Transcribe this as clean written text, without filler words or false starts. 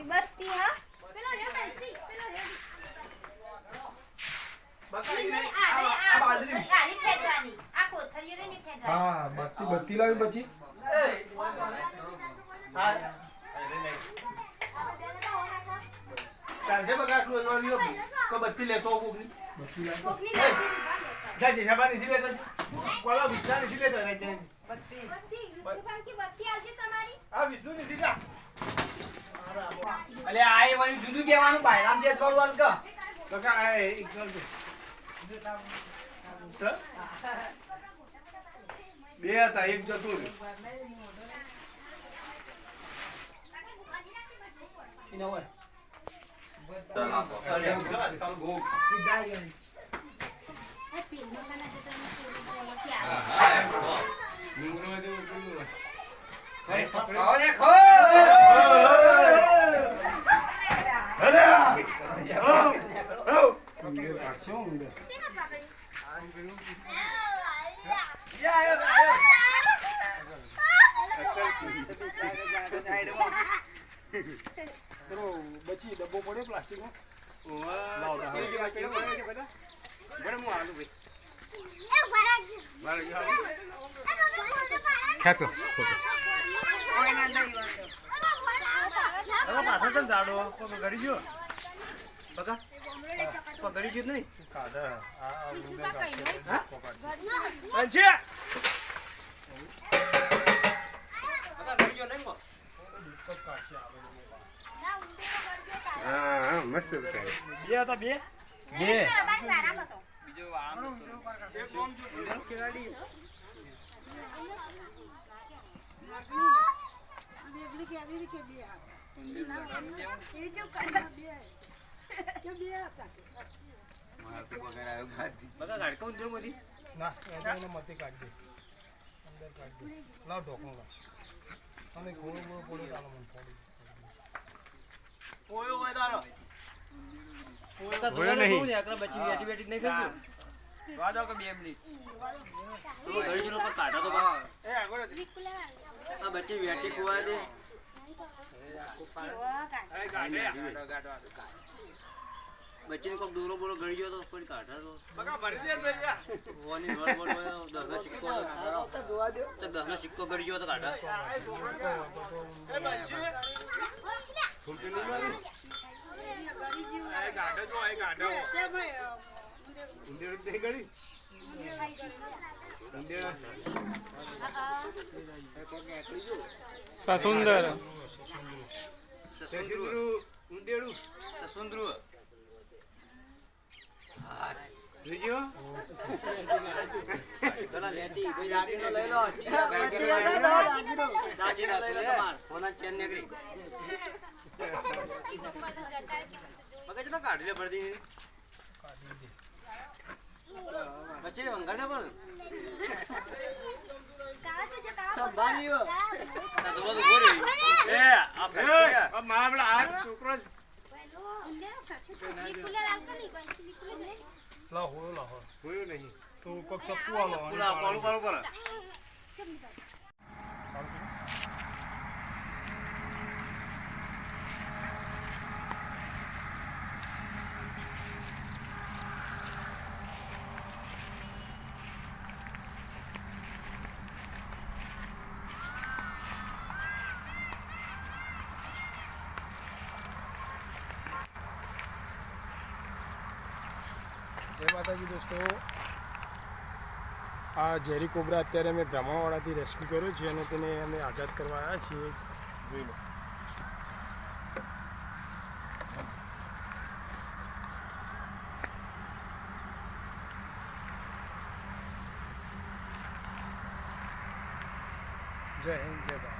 બત્તી હા પેલો રે બેસી પેલો રે હા બત્તી લાવી પછી ચાલશે બગાટલું બત્તી લેતો કોકની જુદું કેવાનું ભાઈ જે થોડું બે હતા એક જતું બચી ડબ્બો પડ્યો પ્લાસ્ટિક નો પાછળ કેમ જાડો ગળી ગયો ગળી ગયું નહીં મસ્ત બે હતા બે બધા ઝાડકા ઊંધો બધી ના એને મતે કાઢી દે અંદર કાઢી દે લાવ ઢોકણું લાવ અને ઘોડો પડે ચાલો મને પડી ઓયો હોય દારો ઓયો નહીં ને આકરા બચી બેઠી બેઠી નહીં કરજો વાદો કે 2 મિનિટ તો ઘડી નો પર કાઢા તો બા એ આગળ આ બચી બેઠી કુવા દે એ ગાડે બચ્ચી ને કોક દોરો બોરો ગળી ગયો તો કોઈ કાઢા તો બકા ભરી દે પેલા ઓની ગોળ ગોળ 10 સિક્કો તો જોવા દે તો 10 સિક્કો ગળી ગયો તો કાઢા એ બચ્ચી ફૂલકી ની મારી એ ગાડો જો એ ગાડો છે ભાઈ ઉંદેર દે ગળી ઉંદેર એ કોક એકલી જો સુંદર ઉંદેડું સુંદરું જોજો કલા લેતી કોઈ દાગીનો લઈ લો દાગીનો લઈ લો તમાર ફોન ચેન નીકળી મગજ તો કાઢી લે પડતી કાઢી દે પછી અંગાડે પણ સંભાળ્યો આ તો બધું ગોરી એ આ મારા આ છોકરો હોયો નહીં તો કોક ચપ્પુ આલો પૂરા પાળું પાળું પર જય માતાજી દોસ્તો, આ ઝેરી કોબરા અત્યારે અમે બ્રહ્માવાડાથી રેસ્ક્યુ કર્યો છે અને તેને અમે આઝાદ કરવા આવ્યા છીએ. જોઈ લો. જય હિન્દ, જય ભારત.